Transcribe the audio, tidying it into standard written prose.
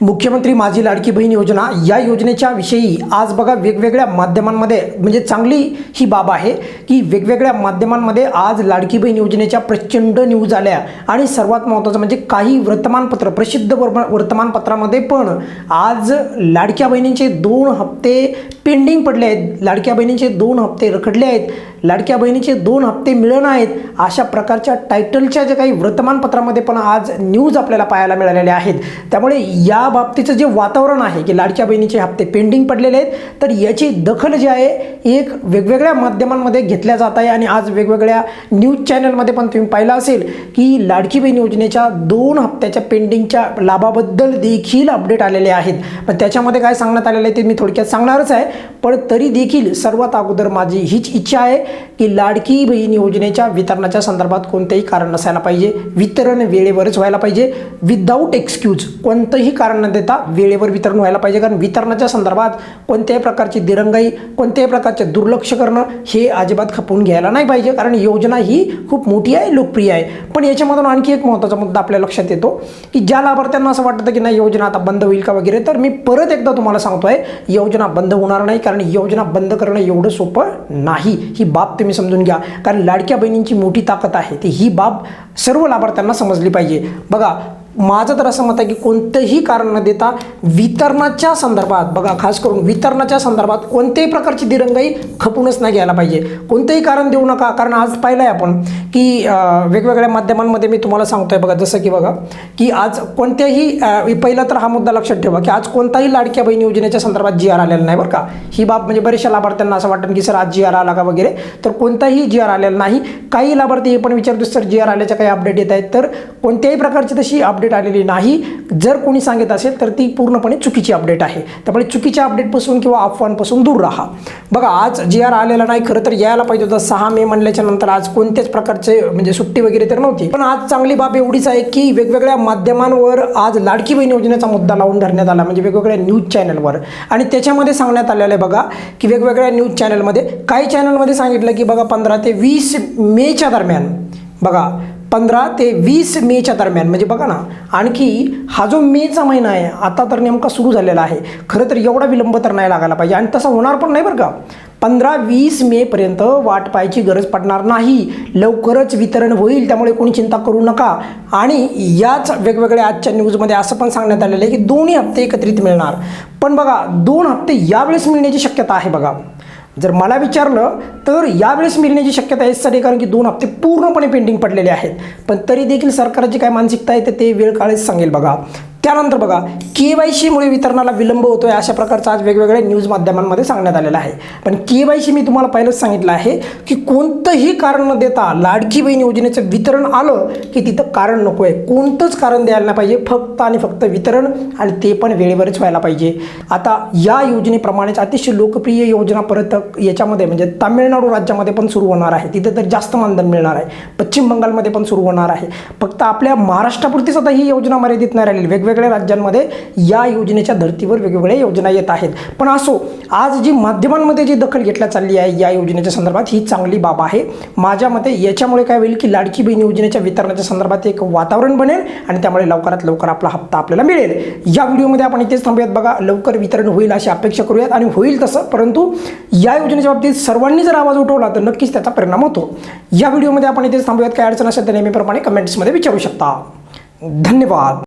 मुख्यमंत्री माझी लाडकी बहीण योजना या योजनेच्या विषयी आज बघा वेगवेगळ्या माध्यमांमध्ये म्हणजे चांगली ही बाब आहे की वेगवेगळ्या माध्यमांमध्ये आज लाडकी बहीण योजनेच्या प्रचंड न्यूज आल्या आणि सर्वात महत्त्वाचं म्हणजे काही वर्तमानपत्र प्रसिद्ध वर्तमानपत्रामध्ये पण आज लाडक्या बहिणींचे 2 हप्ते पेंडिंग पडले आहेत, लाडक्या बहिणींचे 2 हप्ते रखडले आहेत, लाडक्या बहिणीचे 2 हप्ते मिळणार आहेत, अशा प्रकारच्या टायटलच्या जे काही वर्तमानपत्रामध्ये पण आज न्यूज आपल्याला पाहायला मिळालेल्या आहेत। त्यामुळे या बाबतीचं जे वातावरण आहे की लाडक्या बहिणीचे हप्ते पेंडिंग पडलेले आहेत, तर याची दखल जी आहे एक वेगवेगळ्या माध्यमांमध्ये घेतल्या जात आहे आणि आज वेगवेगळ्या न्यूज चॅनलमध्ये पण तुम्ही पाहिलं असेल की लाडकी बहीण योजनेच्या 2 हप्त्याच्या पेंडिंगच्या लाभाबद्दल देखील अपडेट आलेले आहेत। पण त्याच्यामध्ये काय सांगण्यात आलेलं आहे ते मी थोडक्यात सांगणारच आहे, पण तरी देखील सर्वात अगोदर माझी हीच इच्छा आहे की लाडकी बहीण योजनेच्या वितरणाच्या संदर्भात कोणतेही कारण नसायला पाहिजे, वितरण वेळेवरच व्हायला पाहिजे, विदाऊट एक्सक्यूज कोणतंही कारण न देता वेळेवर वितरण व्हायला पाहिजे। कारण वितरणाच्या संदर्भात कोणत्याही प्रकारची दिरंगाई, कोणत्याही प्रकारचे दुर्लक्ष करणं हे अजिबात खपवून घ्यायला नाही पाहिजे, कारण योजना ही खूप मोठी आहे, लोकप्रिय आहे। पण याच्यामधून आणखी एक महत्त्वाचा मुद्दा आपल्या लक्षात येतो की ज्या लाभार्थ्यांना असं वाटतं की नाही योजना आता बंद होईल का वगैरे, तर मी परत एकदा तुम्हाला सांगतोय योजना बंद होणार नाही, कारण योजना बंद करणं एवढं सोपं नाही, ही बाब तुम्ही समजून घ्या। कारण लाडक्या बहिणींची मोठी ताकद आहे ती ही बाब सर्व लाभार्थ्यांना समजली पाहिजे। बघा माझं तर असं मत आहे की कोणतंही कारण न देता वितरणाच्या संदर्भात बघा खास करून वितरणाच्या संदर्भात कोणत्याही प्रकारची दिरंगाई खपूनच नाही घ्यायला पाहिजे, कोणतंही कारण देऊ नका। कारण आज पाहिलं आहे आपण की वेगवेगळ्या माध्यमांमध्ये मी तुम्हाला सांगतोय बघा, जसं की बघा की आज कोणत्याही पहिला तर हा मुद्दा लक्षात ठेवा की आज कोणताही लाडक्या बहीण योजनेच्या संदर्भात GR आलेला नाही बरं का। ही बाब म्हणजे बऱ्याचशा लाभार्थ्यांना असं वाटतं की सर आज GR आला का वगैरे, तर कोणताही GR आलेला नाही। काही लाभार्थी हे पण विचारतो सर GR आल्याच्या काही अपडेट येत आहेत, तर कोणत्याही प्रकारची तशी अपडेट आलेली नाही। जर कोणी सांगत असेल तर ती पूर्णपणे चुकीची अपडेट आहे, त्यामुळे चुकीच्या अपडेटपासून किंवा अफवांपासून दूर राहा। बघा आज GR आलेला नाही, खरं तर यायला पाहिजे होतं 6 मे म्हणल्याच्या नंतर, आज कोणत्याच प्रकारचे म्हणजे सुट्टी वगैरे तर नव्हती। पण आज चांगली बाब एवढीच आहे की वेगवेगळ्या माध्यमांवर आज लाडकी बहीण योजनेचा मुद्दा लावून धरण्यात आला, म्हणजे वेगवेगळ्या न्यूज चॅनलवर, आणि त्याच्यामध्ये सांगण्यात आलेलं आहे बघा की वेगवेगळ्या न्यूज चॅनलमध्ये काही चॅनलमध्ये सांगितलं की बघा 15 ते 20 मेच्या दरम्यान, बघा 15 ते 20 मेच्या दरम्यान, म्हणजे बघा ना आणखी हा जो मेचा महिना आहे आता तर नेमका सुरू झालेला आहे, खरं तर एवढा विलंब तर नाही लागायला पाहिजे आणि तसं होणार पण नाही बरं का। 15-20 मेपर्यंत वाट पाहायची गरज पडणार नाही, लवकरच वितरण होईल, त्यामुळे कोणी चिंता करू नका। आणि याच वेगवेगळ्या आजच्या न्यूजमध्ये असं पण सांगण्यात आलेलं आहे की 2 हप्ते एकत्रित मिळणार, पण बघा 2 हप्ते यावेळेस मिळण्याची शक्यता आहे। बघा जर मला विचारलं तर यावेळेस मिळण्याची शक्यता आहे यासाठी, कारण की 2 हप्ते पूर्णपणे पेंडिंग पडलेले आहेत, पण तरी देखील सरकारची काय मानसिकता आहे तर ते वेळ काळच सांगेल। बघा त्यानंतर बघा KYC मुळे वितरणाला विलंब होतोय अशा प्रकारचं आज वेगवेगळ्या न्यूज माध्यमांमध्ये सांगण्यात आलेलं आहे। पण KYC मी तुम्हाला पहिलंच सांगितलं आहे की कोणतंही कारण न देता लाडकी बहीण योजनेचं वितरण आलं की तिथं कारण नको आहे, कोणतंच कारण द्यायला नाही पाहिजे, फक्त आणि फक्त वितरण, आणि ते पण वेळेवरच व्हायला पाहिजे। आता या योजनेप्रमाणेच अतिशय लोकप्रिय योजना परत याच्यामध्ये म्हणजे तामिळनाडू राज्यामध्ये पण सुरू होणार आहे, तिथं तर जास्त मानधन मिळणार आहे, पश्चिम बंगालमध्ये पण सुरू होणार आहे। फक्त आपल्या महाराष्ट्रापुरतीच आता ही योजना मर्यादित नाही राहिलेली, वेगवेगळ्या राज्यांमध्ये या योजनेच्या धर्तीवर वेगवेगळ्या योजना येत आहेत। पण असो आज जी माध्यमांमध्ये जी दखल घेतल्या चालली आहे या योजनेच्या संदर्भात ही चांगली बाब आहे माझ्या मते। याच्यामुळे काय होईल की लाडकी बहीण योजनेच्या वितरणाच्या संदर्भात एक वातावरण बनेल आणि त्यामुळे लवकरात लवकर आपला हप्ता आपल्याला मिळेल। या व्हिडिओमध्ये आपण इथेच थांबूयात, बघा लवकर वितरण होईल अशी अपेक्षा करूयात आणि होईल तसं, परंतु या योजनेच्या बाबतीत सर्वांनी जर आवाज उठवला तर नक्कीच त्याचा परिणाम होतो। या व्हिडिओमध्ये आपण इथेच थांबूयात, काय अडचण असेल तर नेहमीप्रमाणे कमेंट्समध्ये विचारू शकता। धन्यवाद।